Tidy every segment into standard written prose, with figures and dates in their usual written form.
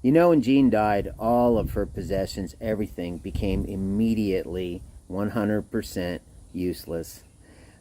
You know, when Jean died, all of her possessions, everything, became immediately 100% useless.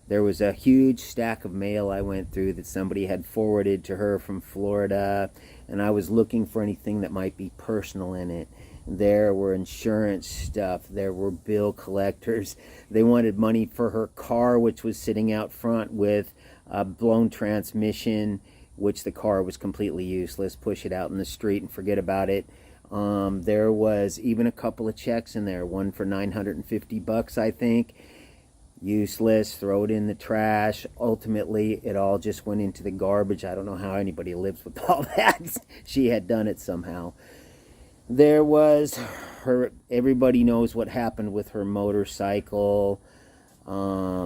There was a huge stack of mail I went through that somebody had forwarded to her from Florida, and I was looking for anything that might be personal in it. There were insurance stuff, there were bill collectors. They wanted money for her car, which was sitting out front with a blown transmission, which the car was completely useless. Push it out in the street and forget about it. There was even a couple of checks in there, one for $950, I think. Useless, throw it in the trash. Ultimately, it all just went into the garbage. I don't know how anybody lives with all that. She had done it somehow. There was everybody knows what happened with her motorcycle. I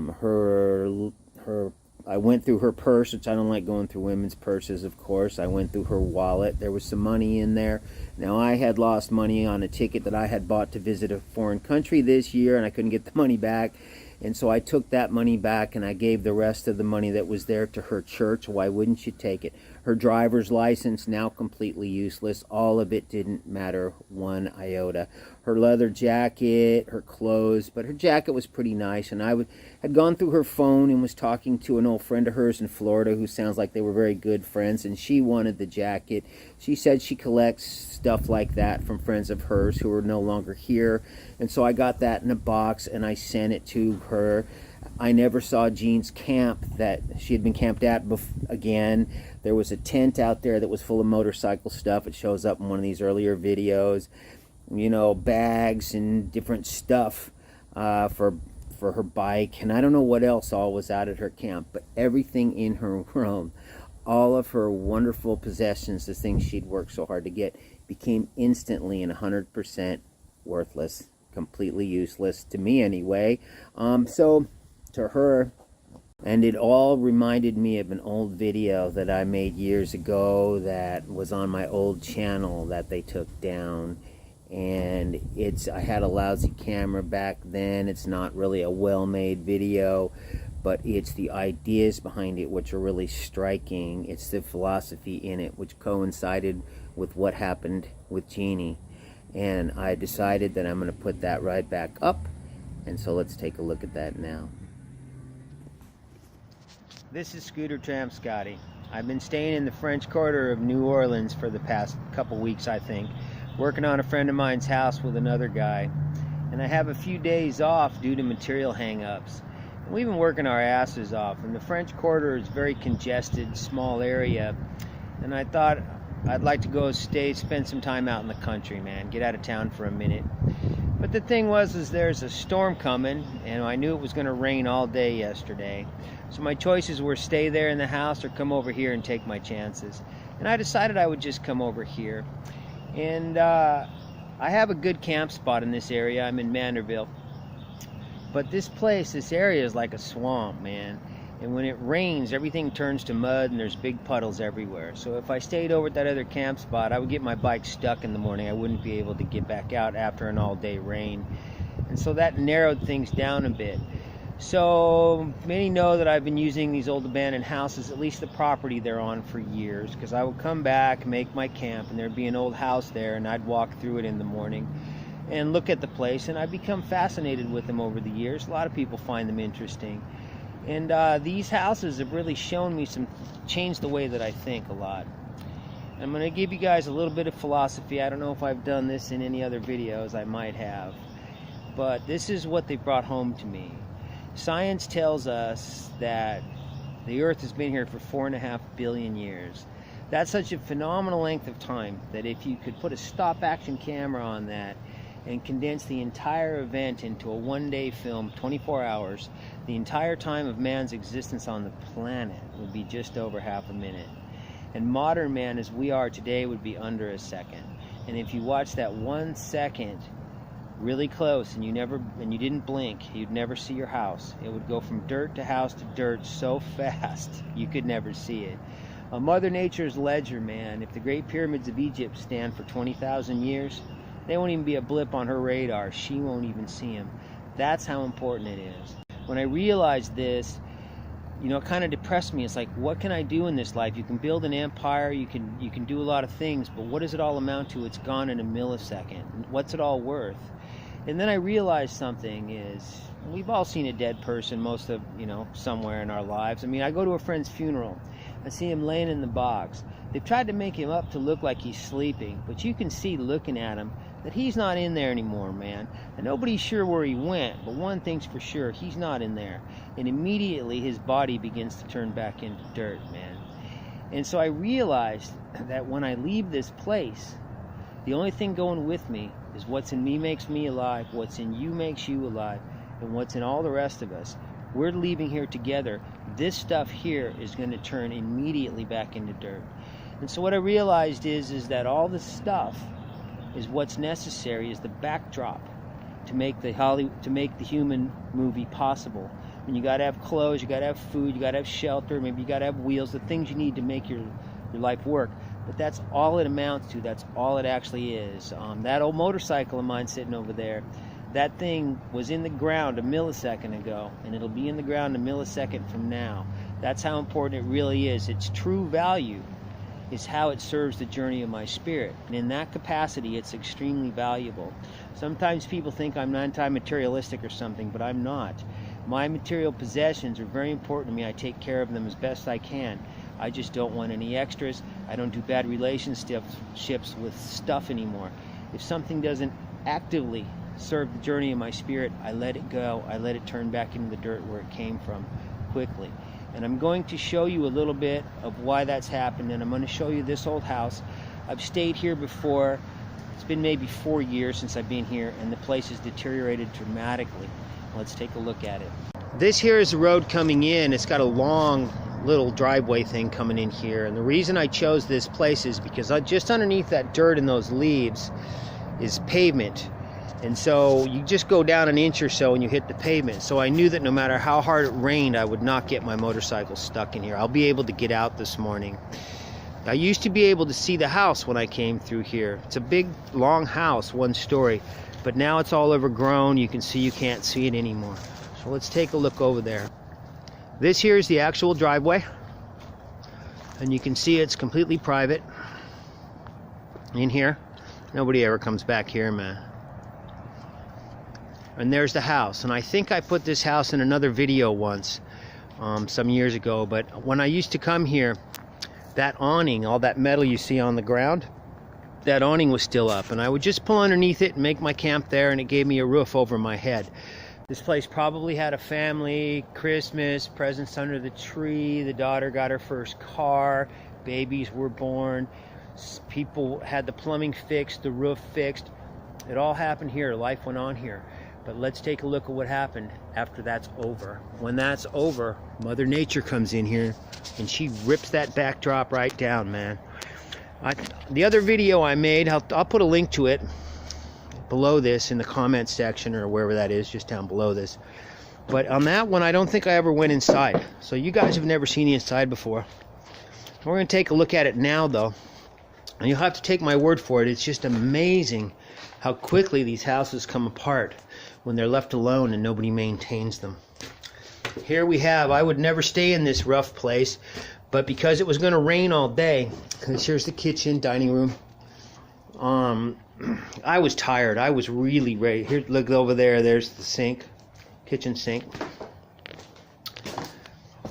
went through her purse, which I don't like going through women's purses, of course. I went through her wallet. There was some money in there. Now, I had lost money on a ticket that I had bought to visit a foreign country this year, and I couldn't get the money back. And so I took that money back, and I gave the rest of the money that was there to her church. Why wouldn't you take it? Her driver's license, now completely useless. All of it didn't matter one iota. Her leather jacket, her clothes, but her jacket was pretty nice. And I had gone through her phone and was talking to an old friend of hers in Florida who sounds like they were very good friends, and she wanted the jacket. She said she collects stuff like that from friends of hers who are no longer here. And so I got that in a box and I sent it to her. I never saw Jean's camp that she had been camped at again. There was a tent out there that was full of motorcycle stuff. It shows up in one of these earlier videos. You know, bags and different stuff for her bike. And I don't know what else all was out at her camp, but everything in her room, all of her wonderful possessions, the things she'd worked so hard to get, became instantly and 100% worthless, completely useless, to me anyway. So to her, and it all reminded me of an old video that I made years ago that was on my old channel that they took down. And I had a lousy camera back then. It's not really a well-made video, but it's the ideas behind it which are really striking. It's the philosophy in it which coincided with what happened with Jeannie. And I decided that I'm going to put that right back up. And so let's take a look at that now. This is Tramp Scotty. I've been staying in the French Quarter of New Orleans for the past couple weeks, I think, working on a friend of mine's house with another guy. And I have a few days off due to material hang-ups. We've been working our asses off, and the French Quarter is a very congested, small area. And I thought I'd like to go spend some time out in the country, man. Get out of town for a minute. But the thing was there's a storm coming, and I knew it was going to rain all day yesterday. So my choices were stay there in the house or come over here and take my chances. And I decided I would just come over here. And I have a good camp spot in this area. I'm in Manderville. But this area is like a swamp, man. And when it rains, everything turns to mud and there's big puddles everywhere. So if I stayed over at that other camp spot, I would get my bike stuck in the morning. I wouldn't be able to get back out after an all-day rain. And so that narrowed things down a bit. So many know that I've been using these old abandoned houses, at least the property they're on, for years, because I would come back, make my camp, and there'd be an old house there, and I'd walk through it in the morning and look at the place, and I've become fascinated with them over the years. A lot of people find them interesting. And these houses have really shown me changed the way that I think a lot. I'm going to give you guys a little bit of philosophy. I don't know if I've done this in any other videos. I might have. But this is what they brought home to me. Science tells us that the Earth has been here for 4.5 billion years. That's such a phenomenal length of time that if you could put a stop-action camera on that and condense the entire event into a one-day film, 24 hours, the entire time of man's existence on the planet would be just over half a minute. And modern man, as we are today, would be under a second. And if you watch that 1 second really close and you didn't blink, you'd never see your house. It would go from dirt to house to dirt so fast you could never see it. Mother Nature's ledger, man. If the Great Pyramids of Egypt stand for 20,000 years, they won't even be a blip on her radar. She won't even see them. That's how important it is. When I realized this, you know, it kind of depressed me. It's like, what can I do in this life? You can build an empire, you can do a lot of things, but what does it all amount to? It's gone in a millisecond. What's it all worth? And then I realized something is, we've all seen a dead person, most of, you know, somewhere in our lives. I mean, I go to a friend's funeral, I see him laying in the box. They've tried to make him up to look like he's sleeping, but you can see looking at him that he's not in there anymore, man. And nobody's sure where he went, but one thing's for sure, he's not in there. And immediately his body begins to turn back into dirt, man. And so I realized that when I leave this place, the only thing going with me is what's in me makes me alive, what's in you makes you alive, and what's in all the rest of us. We're leaving here together. This stuff here is going to turn immediately back into dirt. And so what I realized is that all this stuff is what's necessary, is the backdrop to make the human movie possible. And you got to have clothes, you got to have food, you got to have shelter, maybe you got to have wheels, the things you need to make your life work. But that's all it amounts to. That's all it actually is. That old motorcycle of mine sitting over there, that thing was in the ground a millisecond ago, and it'll be in the ground a millisecond from now. That's how important it really is. Its true value is how it serves the journey of my spirit. And in that capacity, it's extremely valuable. Sometimes people think I'm anti-materialistic or something, but I'm not. My material possessions are very important to me. I take care of them as best I can. I just don't want any extras. I don't do bad relationships with stuff anymore. If something doesn't actively serve the journey of my spirit, I let it go. I let it turn back into the dirt where it came from quickly. And I'm going to show you a little bit of why that's happened, and I'm going to show you this old house. I've stayed here before. It's been maybe 4 years since I've been here, and the place has deteriorated dramatically. Let's take a look at it. This here is the road coming in. It's got a long little driveway thing coming in here, and the reason I chose this place is because just underneath that dirt and those leaves is pavement. And so you just go down an inch or so and you hit the pavement. So I knew that no matter how hard it rained, I would not get my motorcycle stuck in here. I'll be able to get out this morning. I used to be able to see the house when I came through here. It's a big, long house, 1 story. But now it's all overgrown. You can see you can't see it anymore. So let's take a look over there. This here is the actual driveway. And you can see it's completely private. In here. Nobody ever comes back here, man. And there's the house, and I think I put this house in another video once, some years ago, but when I used to come here, that awning, all that metal you see on the ground, that awning was still up, and I would just pull underneath it and make my camp there, and it gave me a roof over my head. This place probably had a family, Christmas, presents under the tree, the daughter got her first car, babies were born, people had the plumbing fixed, the roof fixed. It all happened here, life went on here. But let's take a look at what happened after that's over. When that's over, Mother Nature comes in here and she rips that backdrop right down, man. The other video I made, I'll put a link to it below this in the comments section or wherever that is, just down below this. But on that one, I don't think I ever went inside. So you guys have never seen the inside before. We're going to take a look at it now, though. And you'll have to take my word for it. It's just amazing how quickly these houses come apart when they're left alone and nobody maintains them. Here we have, I would never stay in this rough place, but because it was going to rain all day, because here's the kitchen, dining room, I was tired. I was really ready. Here, look over there, there's the sink, kitchen sink.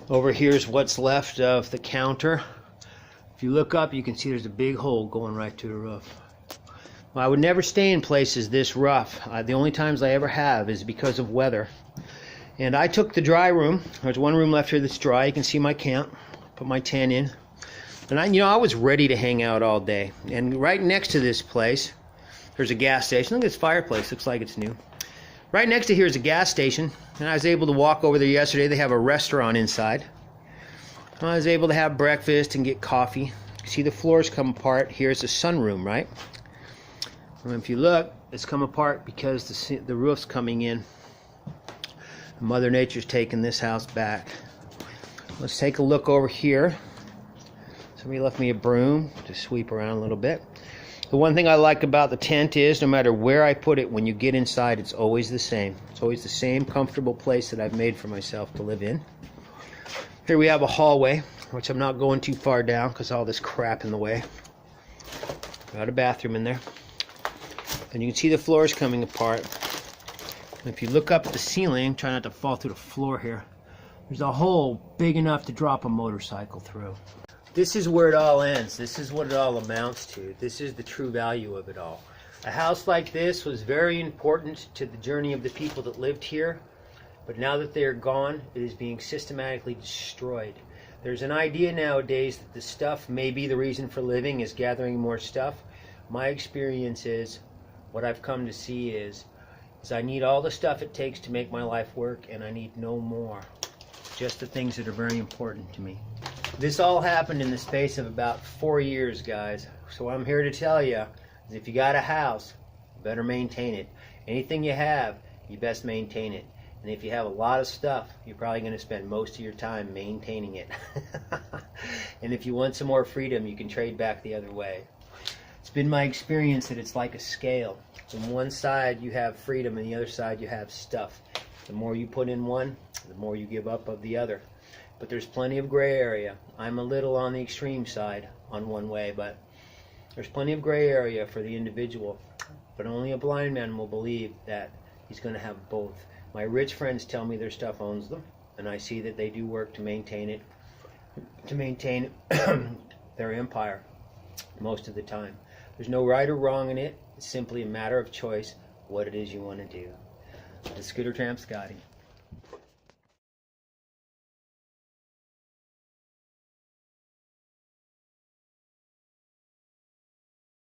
Over here's what's left of the counter. If you look up, you can see there's a big hole going right to the roof. Well, I would never stay in places this rough. The only times I ever have is because of weather. And I took the dry room. There's one room left here that's dry. You can see my camp. Put my tent in. And I was ready to hang out all day. And right next to this place, there's a gas station. Look at this fireplace. Looks like it's new. Right next to here is a gas station. And I was able to walk over there yesterday. They have a restaurant inside. I was able to have breakfast and get coffee. See the floors come apart. Here's the sunroom, right? And if you look, it's come apart because the roof's coming in. Mother Nature's taking this house back. Let's take a look over here. Somebody left me a broom to sweep around a little bit. The one thing I like about the tent is no matter where I put it, when you get inside, it's always the same. It's always the same comfortable place that I've made for myself to live in. Here we have a hallway, which I'm not going too far down because all this crap in the way. Got a bathroom in there. And you can see the floors coming apart. And if you look up at the ceiling, try not to fall through the floor here, there's a hole big enough to drop a motorcycle through. This is where it all ends. This is what it all amounts to. This is the true value of it all. A house like this was very important to the journey of the people that lived here. But now that they are gone, it is being systematically destroyed. There's an idea nowadays that the stuff may be the reason for living, is gathering more stuff. My experience is, what I've come to see is I need all the stuff it takes to make my life work, and I need no more. Just the things that are very important to me. This all happened in the space of about 4 years, guys. So what I'm here to tell you is if you got a house, you better maintain it. Anything you have, you best maintain it. And if you have a lot of stuff, you're probably going to spend most of your time maintaining it. And if you want some more freedom, you can trade back the other way. It's been my experience that it's like a scale. On one side you have freedom, and the other side you have stuff. The more you put in one, the more you give up of the other. But there's plenty of gray area. I'm a little on the extreme side on one way, but there's plenty of gray area for the individual. But only a blind man will believe that he's going to have both. My rich friends tell me their stuff owns them, and I see that they do work to maintain it, to maintain their empire most of the time. There's no right or wrong in it. It's simply a matter of choice, what it is you want to do. The Scooter Tramp, Scotty.